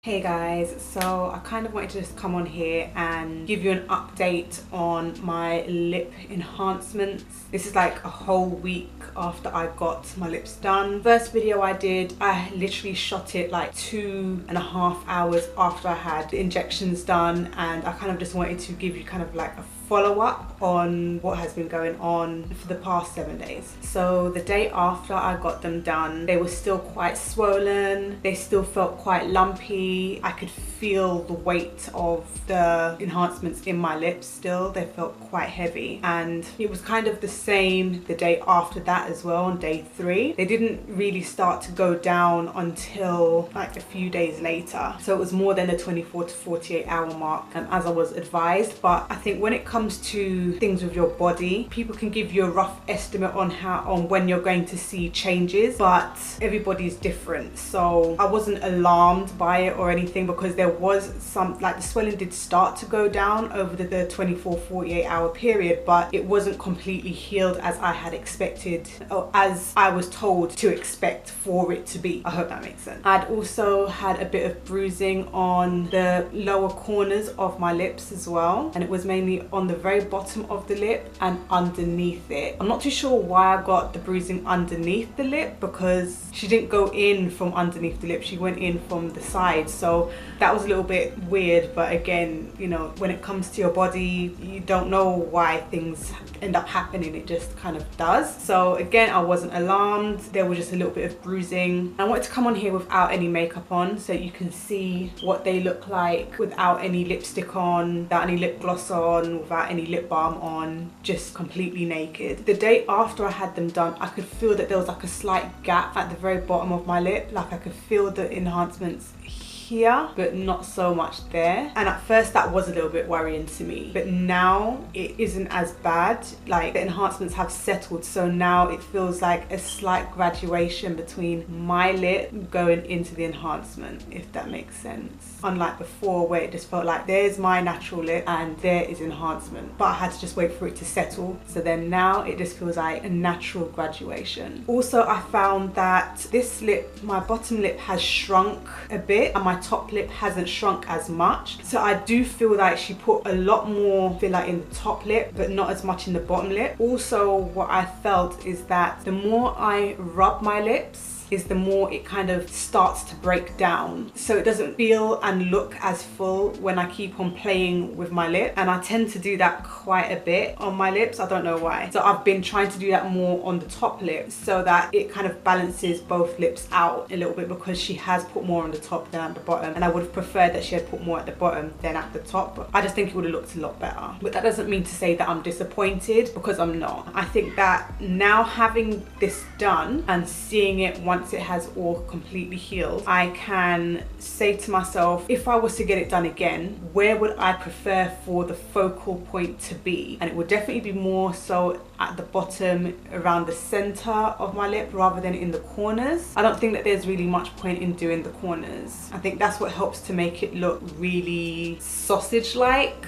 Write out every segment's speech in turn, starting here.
Hey guys, so I kind of wanted to just come on here and give you an update on my lip enhancements. This is like a whole week after I got my lips done. First video I did, I literally shot it like 2.5 hours after I had the injections done, and I kind of just wanted to give you kind of like a follow-up on what has been going on for the past 7 days. So the day after I got them done, they were still quite swollen, they still felt quite lumpy. I could feel the weight of the enhancements in my lips still. They felt quite heavy, and it was kind of the same the day after that as well, on day 3. They didn't really start to go down until like a few days later, so it was more than the 24 to 48 hour mark, as I was advised. But I think when it comes to things with your body, people can give you a rough estimate on when you're going to see changes, but everybody's different. So I wasn't alarmed by it or anything, because there was some, like, the swelling did start to go down over the 24-48 hour period, but it wasn't completely healed as I had expected, or as I was told to expect for it to be. I hope that makes sense. I'd also had a bit of bruising on the lower corners of my lips as well, and it was mainly on the very bottom of the lip and underneath it. I'm not too sure why I got the bruising underneath the lip, because she didn't go in from underneath the lip, she went in from the side, so that was a little bit weird. But again, you know, when it comes to your body, you don't know why things end up happening, it just kind of does. So again, I wasn't alarmed. There was just a little bit of bruising. I wanted to come on here without any makeup on, so you can see what they look like without any lipstick on, without any lip gloss on, without any lip balm on, just completely naked. The day after I had them done, I could feel that there was like a slight gap at the very bottom of my lip. Like, I could feel the enhancements here, but not so much there. And at first that was a little bit worrying to me, but now it isn't as bad. Like, the enhancements have settled, so now it feels like a slight graduation between my lip going into the enhancement, if that makes sense. Unlike before, where it just felt like there's my natural lip and there is enhancement, but I had to just wait for it to settle. So then now it just feels like a natural graduation. Also, I found that this lip, my bottom lip, has shrunk a bit, and my top lip hasn't shrunk as much. So I do feel like she put a lot more filler in the top lip, but not as much in the bottom lip. Also, what I felt is that the more I rub my lips, is the more it kind of starts to break down, so it doesn't feel and look as full when I keep on playing with my lip. And I tend to do that quite a bit on my lips, I don't know why. So I've been trying to do that more on the top lip, so that it kind of balances both lips out a little bit, because she has put more on the top than at the bottom, and I would have preferred that she had put more at the bottom than at the top. But I just think it would have looked a lot better. But that doesn't mean to say that I'm disappointed, because I'm not. I think that now, having this done and seeing it once it has all completely healed, I can say to myself, if I was to get it done again, where would I prefer for the focal point to be? And it would definitely be more so at the bottom, around the center of my lip, rather than in the corners. I don't think that there's really much point in doing the corners. I think that's what helps to make it look really sausage-like.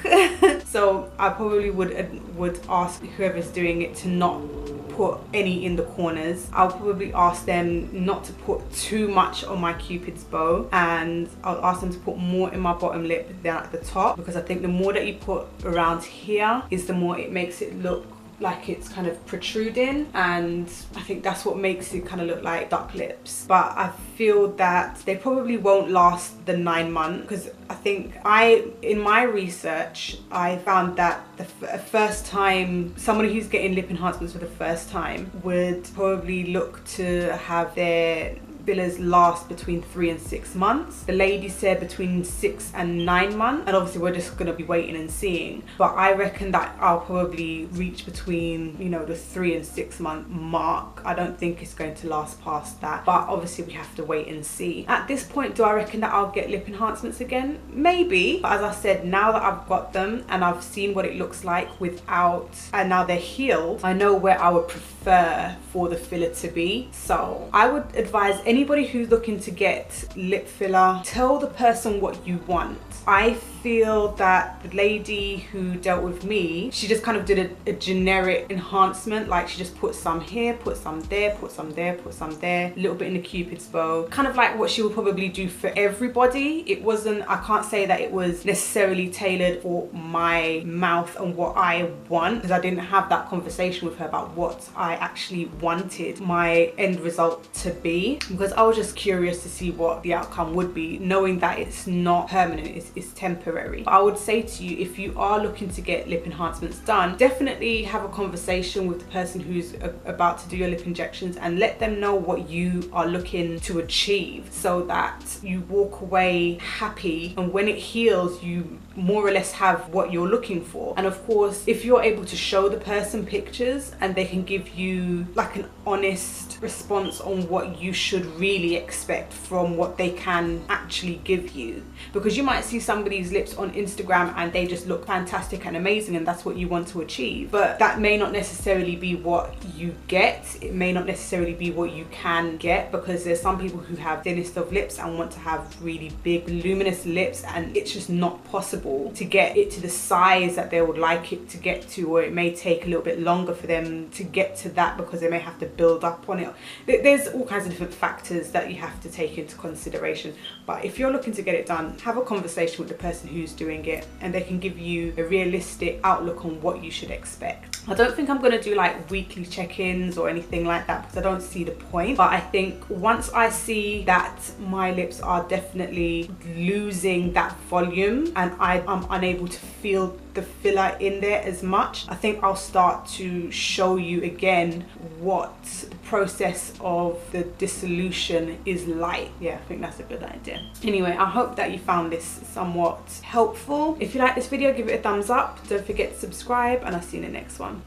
So I probably would ask whoever's doing it to not put any in the corners. I'll probably ask them not to put too much on my cupid's bow, and I'll ask them to put more in my bottom lip than at the top, because I think the more that you put around here is the more it makes it look like it's kind of protruding, and I think that's what makes it kind of look like duck lips. But I feel that they probably won't last the 9 months, because I think in my research, I found that the first time somebody who's getting lip enhancements for the first time would probably look to have their fillers last between 3 and 6 months. The lady said between 6 and 9 months, and obviously we're just gonna be waiting and seeing. But I reckon that I'll probably reach between, you know, the 3 and 6 month mark. I don't think it's going to last past that, but obviously we have to wait and see. At this point, do I reckon that I'll get lip enhancements again? Maybe. But as I said, now that I've got them and I've seen what it looks like without, and now they're healed, I know where I would prefer for the filler to be. So I would advise anybody who's looking to get lip filler, tell the person what you want. I feel that the lady who dealt with me, she just kind of did a generic enhancement. Like she just put some here, put some there, put some there, put some there, a little bit in the Cupid's bow, kind of like what she would probably do for everybody. It wasn't, I can't say that it was necessarily tailored for my mouth and what I want, because I didn't have that conversation with her about what I actually wanted my end result to be, because I was just curious to see what the outcome would be, knowing that it's not permanent, it's temporary. But I would say to you, if you are looking to get lip enhancements done, definitely have a conversation with the person who's about to do your lip injections and let them know what you are looking to achieve, so that you walk away happy, and when it heals you more or less have what you're looking for. And of course, if you're able to show the person pictures and they can give you like an honest response on what you should really expect from what they can actually give you, because you might see somebody's lips on Instagram and they just look fantastic and amazing and that's what you want to achieve, but that may not necessarily be what you get. It may not necessarily be what you can get, because there's some people who have thinnest of lips and want to have really big luminous lips, and it's just not possible to get it to the size that they would like it to get to, or it may take a little bit longer for them to get to that because they may have to build up on it. There's all kinds of different factors that you have to take into consideration. But if you're looking to get it done, have a conversation with the person who's doing it and they can give you a realistic outlook on what you should expect. I don't think I'm going to do like weekly check-ins or anything like that, because I don't see the point. But I think once I see that my lips are definitely losing that volume and I'm unable to feel the filler in there as much, I think I'll start to show you again what the process of the dissolution is like. Yeah, I think that's a good idea. Anyway, I hope that you found this somewhat helpful. If you like this video, give it a thumbs up. Don't forget to subscribe, and I'll see you in the next one.